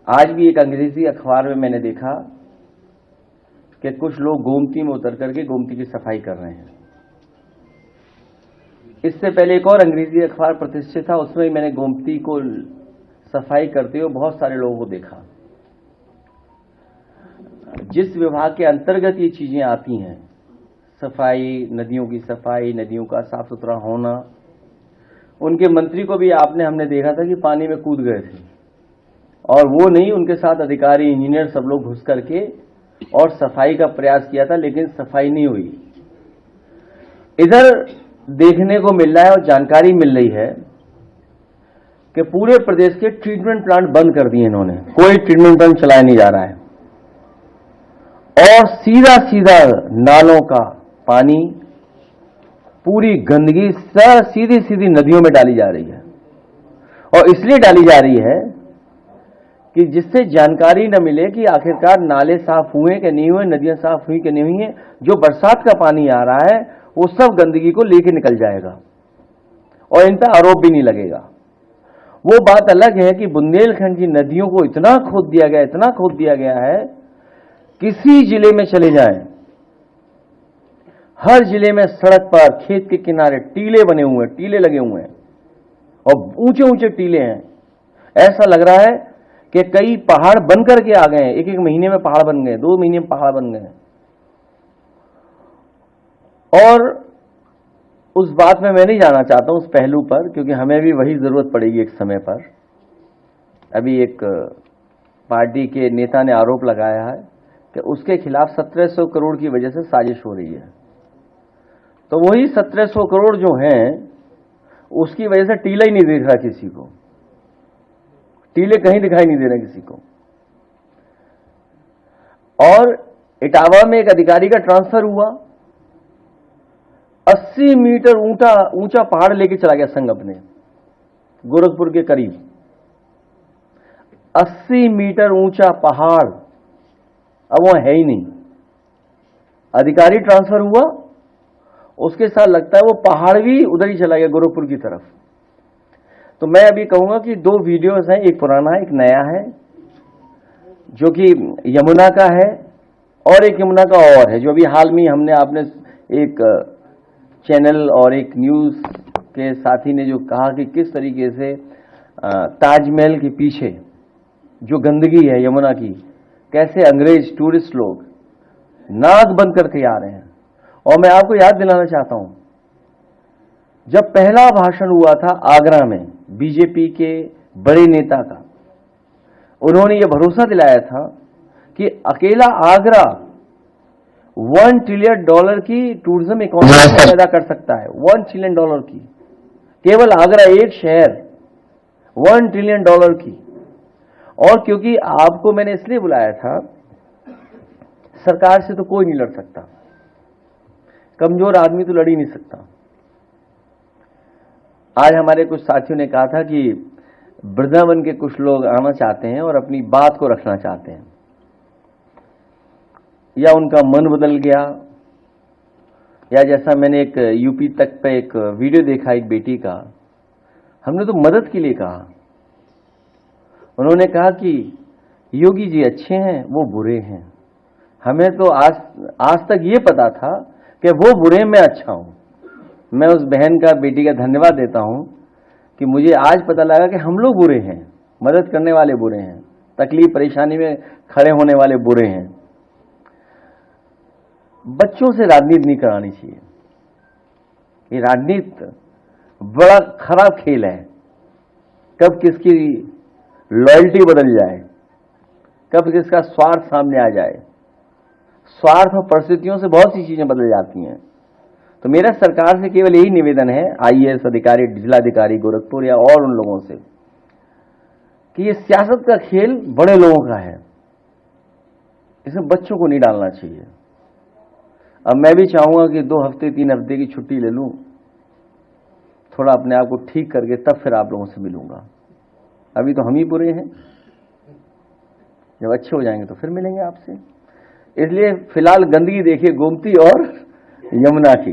आज भी एक अंग्रेजी अखबार में मैंने देखा कि कुछ लोग गोमती में उतर करके गोमती की सफाई कर रहे हैं। इससे पहले एक और अंग्रेजी अखबार प्रतिष्ठित था, उसमें मैंने गोमती को सफाई करते हुए बहुत सारे लोगों को देखा। जिस विभाग के अंतर्गत ये चीजें आती हैं, सफाई, नदियों की सफाई, नदियों का साफ सुथरा होना, उनके मंत्री को भी हमने देखा था कि पानी में कूद गए थे, और वो नहीं, उनके साथ अधिकारी, इंजीनियर सब लोग घुस करके और सफाई का प्रयास किया था, लेकिन सफाई नहीं हुई। इधर देखने को मिल रहा है और जानकारी मिल रही है कि पूरे प्रदेश के ट्रीटमेंट प्लांट बंद कर दिए इन्होंने, कोई ट्रीटमेंट प्लांट चलाया नहीं जा रहा है, और सीधा सीधा नालों का पानी, पूरी गंदगी सीधी सीधी नदियों में डाली जा रही है। और इसलिए डाली जा रही है कि जिससे जानकारी न मिले कि आखिरकार नाले साफ हुए कि नहीं हुए, नदियां साफ हुई कि नहीं हुई हैं। जो बरसात का पानी आ रहा है वो सब गंदगी को लेके निकल जाएगा और इन पर आरोप भी नहीं लगेगा। वो बात अलग है कि बुंदेलखंड की नदियों को इतना खोद दिया गया, इतना खोद दिया गया है, किसी जिले में चले जाएं, हर जिले में सड़क पर, खेत के किनारे टीले बने हुए हैं, टीले लगे हुए हैं, और ऊंचे ऊंचे टीले हैं। ऐसा लग रहा है कि कई पहाड़ बन करके आ गए हैं, एक एक महीने में पहाड़ बन गए, 2 महीने में पहाड़ बन गए। और उस बात में मैं नहीं जाना चाहता हूं, उस पहलू पर, क्योंकि हमें भी वही जरूरत पड़ेगी एक समय पर। अभी एक पार्टी के नेता ने आरोप लगाया है कि उसके खिलाफ 1700 करोड़ की वजह से साजिश हो रही है। तो वही 1700 करोड़ जो हैं, उसकी वजह से टीला ही नहीं दिख रहा किसी को, टीले कहीं दिखाई नहीं दे रहे किसी को। और इटावा में एक अधिकारी का ट्रांसफर हुआ, 80 मीटर ऊंचा पहाड़ लेके चला गया संघ अपने, गोरखपुर के करीब 80 मीटर ऊंचा पहाड़, अब वहां है ही नहीं। अधिकारी ट्रांसफर हुआ, उसके साथ लगता है वो पहाड़ भी उधर ही चला गया, गोरखपुर की तरफ। तो मैं अभी कहूंगा कि 2 वीडियोस हैं, एक पुराना है, एक नया है, जो कि यमुना का है, और एक यमुना का और है, जो अभी हाल में आपने एक चैनल और एक न्यूज के साथी ने जो कहा कि किस तरीके से ताजमहल के पीछे जो गंदगी है यमुना की, कैसे अंग्रेज टूरिस्ट लोग नाक बंद करके आ रहे हैं। और मैं आपको याद दिलाना चाहता हूं, जब पहला भाषण हुआ था आगरा में बीजेपी के बड़े नेता का, उन्होंने यह भरोसा दिलाया था कि अकेला आगरा $1 ट्रिलियन की टूरिज्म इकोनॉमी पैदा कर सकता है। $1 ट्रिलियन की, केवल आगरा एक शहर, $1 ट्रिलियन की। और क्योंकि आपको मैंने इसलिए बुलाया था, सरकार से तो कोई नहीं लड़ सकता, कमजोर आदमी तो लड़ ही नहीं सकता। आज हमारे कुछ साथियों ने कहा था कि वृंदावन के कुछ लोग आना चाहते हैं और अपनी बात को रखना चाहते हैं, या उनका मन बदल गया, या जैसा मैंने एक यूपी तक पे एक वीडियो देखा एक बेटी का, हमने तो मदद के लिए कहा, उन्होंने कहा कि योगी जी अच्छे हैं, वो बुरे हैं। हमें तो आज तक ये पता था कि वो बुरे, मैं अच्छा हूं। मैं उस बहन का, बेटी का धन्यवाद देता हूं कि मुझे आज पता लगा कि हम लोग बुरे हैं, मदद करने वाले बुरे हैं, तकलीफ परेशानी में खड़े होने वाले बुरे हैं। बच्चों से राजनीति नहीं करानी चाहिए, ये राजनीति बड़ा खराब खेल है। कब किसकी लॉयल्टी बदल जाए, कब किसका स्वार्थ सामने आ जाए, स्वार्थ और परिस्थितियों से बहुत सी चीजें बदल जाती हैं। तो मेरा सरकार से केवल यही निवेदन है, IAS अधिकारी, जिलाधिकारी गोरखपुर या और उन लोगों से, कि ये सियासत का खेल बड़े लोगों का है, इसमें बच्चों को नहीं डालना चाहिए। अब मैं भी चाहूंगा कि 2 हफ्ते 3 हफ्ते की छुट्टी ले लूं, थोड़ा अपने आप को ठीक करके तब फिर आप लोगों से मिलूंगा। अभी तो हम ही बुरे हैं, जब अच्छे हो जाएंगे तो फिर मिलेंगे आपसे। इसलिए फिलहाल गंदगी देखिए गोमती और यमुना की।